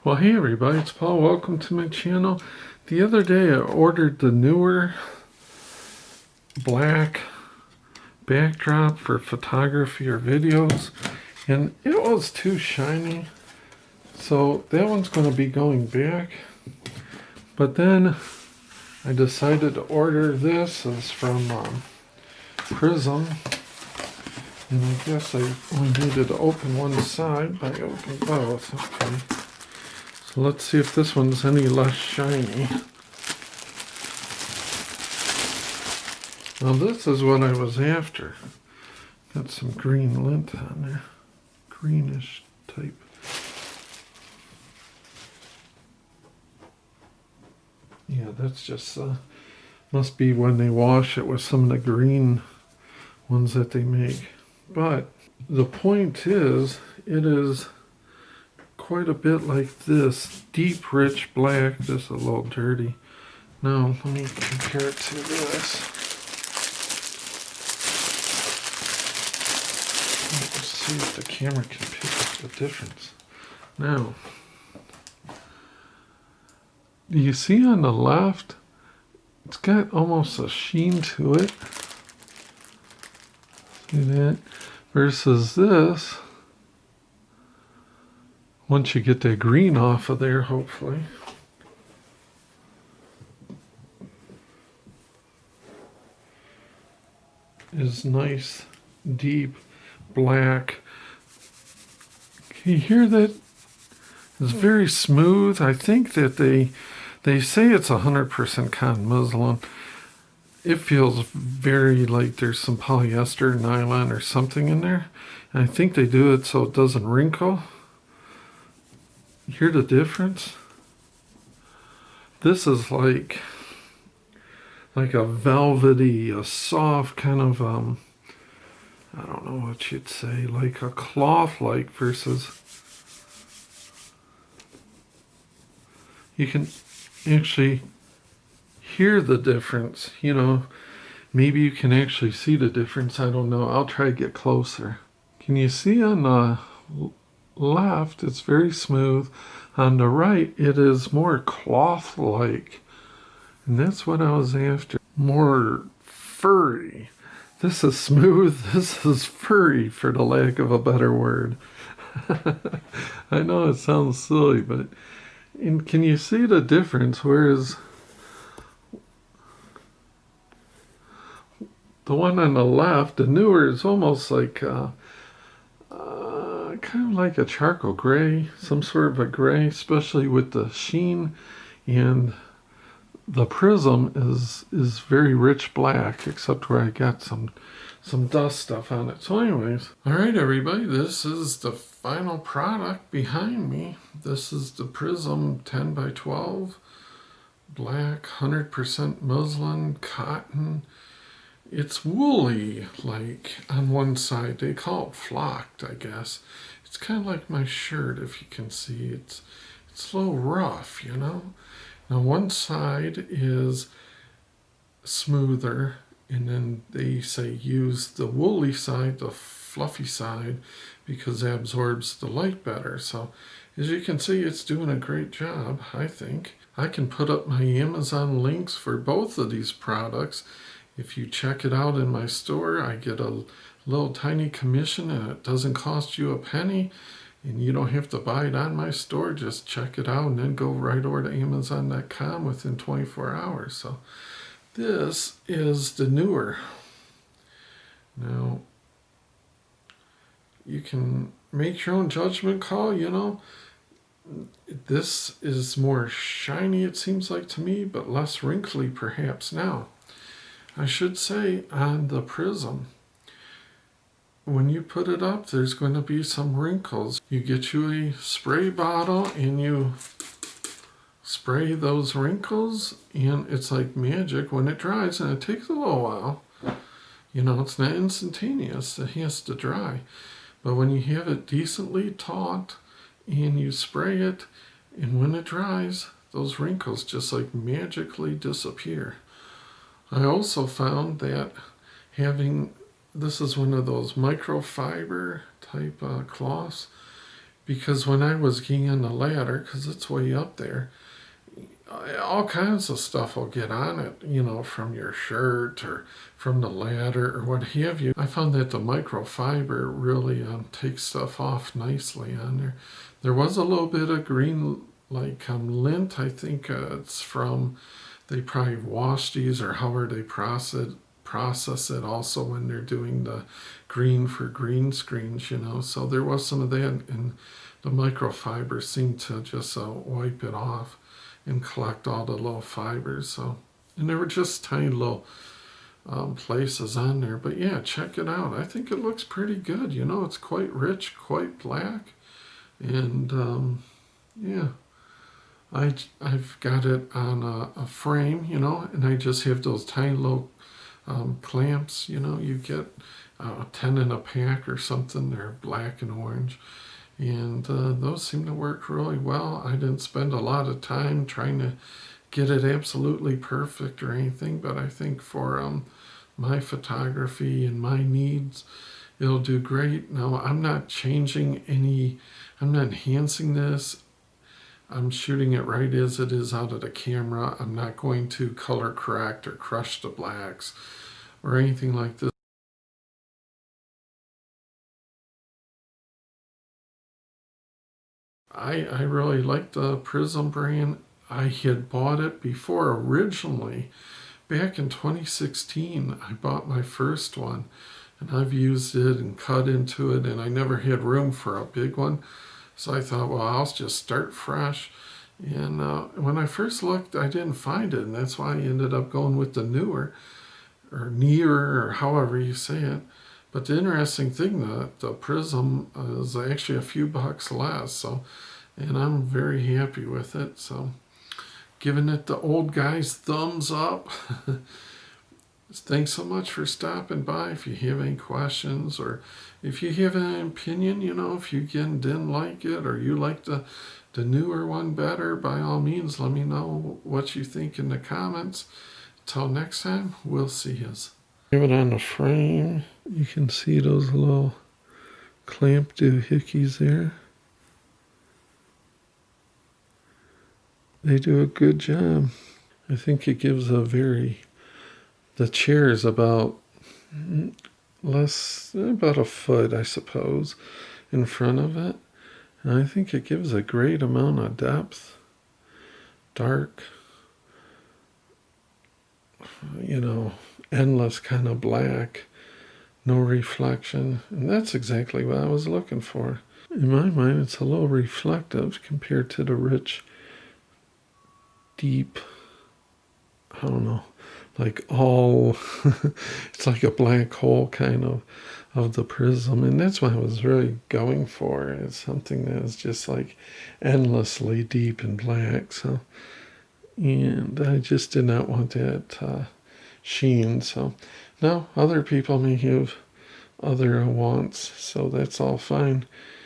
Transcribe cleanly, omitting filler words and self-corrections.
Well, hey everybody, it's Paul. Welcome to my channel. The other day I ordered the Neewer black backdrop for photography or videos, and it was too shiny. So that one's going to be going back. But then I decided to order this. It's from Prism. And I guess I only needed to open one side, but I opened both. Okay. So let's see if this one's any less shiny. Now this is what I was after. Got some green lint on there. Greenish type. Yeah, that's just, must be when they wash it with some of the green ones that they make. But the point is, it is quite a bit like this deep, rich black. This is a little dirty. Now, let me compare it to this. Let's see if the camera can pick up the difference. Now, do you see on the left, it's got almost a sheen to it. See that? Versus this, once you get that green off of there, hopefully. Is nice, deep, black. Can you hear that? It's very smooth. I think that they say it's 100% cotton muslin. It feels very like there's some polyester, nylon, or something in there. And I think they do it so it doesn't wrinkle. You hear the difference? This is like a velvety, a soft kind of, I don't know what you'd say, like a cloth-like versus, you can actually hear the difference, you know. Maybe you can actually see the difference. I don't know. I'll try to get closer. Can you see on the left, it's very smooth. On the right, it is more cloth-like. And that's what I was after. More furry. This is smooth. This is furry, for the lack of a better word. I know it sounds silly, but can you see the difference? Whereas the one on the left, the Neewer, is almost like kind of like a charcoal gray, some sort of a gray, especially with the sheen. And the Prism is very rich black, except where I got some dust stuff on it. So anyways, all right everybody, this is the final product behind me. This is the Prism 10 by 12 black, 100% muslin, cotton. It's woolly, like on one side. They call it flocked, I guess. It's kind of like my shirt, if you can see. It's a little rough, you know. Now one side is smoother, and then they say use the woolly side, the fluffy side, because it absorbs the light better. So as you can see, it's doing a great job, I think. I can put up my Amazon links for both of these products. If you check it out in my store, I get a little tiny commission, and it doesn't cost you a penny. And you don't have to buy it on my store. Just check it out and then go right over to Amazon.com within 24 hours. So this is the Neewer. Now, you can make your own judgment call, you know. This is more shiny, it seems like to me, but less wrinkly perhaps. Now, I should say on the Prism, when you put it up, there's going to be some wrinkles. You get you a spray bottle and you spray those wrinkles, and it's like magic when it dries, and it takes a little while. You know, it's not instantaneous. It has to dry. But when you have it decently taut and you spray it, and when it dries, those wrinkles just like magically disappear. I also found that this is one of those microfiber type cloths, because when I was getting on the ladder, because it's way up there, all kinds of stuff will get on it, from your shirt or from the ladder or what have you. I found that the microfiber really takes stuff off nicely on there. There was a little bit of green, like lint. I think it's from, they probably wash these or however they process it also when they're doing the green for green screens, So there was some of that, and the microfiber seemed to just wipe it off and collect all the little fibers. So, and there were just tiny little places on there. But yeah, check it out. I think it looks pretty good. It's quite rich, quite black, and yeah. I've got it on a frame, and I just have those tiny little clamps. You get 10 in a pack or something. They're black and orange. And those seem to work really well. I didn't spend a lot of time trying to get it absolutely perfect or anything, but I think for my photography and my needs, it'll do great. Now, I'm not changing I'm not enhancing this. I'm shooting it right as it is out of the camera. I'm not going to color correct or crush the blacks or anything like this. I really like the Prism brand. I had bought it before originally. Back in 2016, I bought my first one, and I've used it and cut into it, and I never had room for a big one. So I thought, well, I'll just start fresh. And when I first looked, I didn't find it, and that's why I ended up going with the Neewer, or Neewer, or however you say it. But the interesting thing, the Prism is actually a few bucks less, and I'm very happy with it. So, giving it the old guy's thumbs up. Thanks so much for stopping by. If you have any questions or if you have an opinion, if you again didn't like it or you like the Neewer one better, by all means, let me know what you think in the comments. Till next time, we'll see you. Have it on the frame. You can see those little clamp doohickeys there. They do a good job. I think it gives the chair is about about a foot, I suppose, in front of it. And I think it gives a great amount of depth. Dark, endless kind of black, no reflection. And that's exactly what I was looking for. In my mind, it's a little reflective compared to the rich, deep, I don't know, like all, it's like a black hole kind of the Prism. And that's what I was really going for. It's something that is just like endlessly deep and black. So, and I just did not want that sheen. So now other people may have other wants, so that's all fine.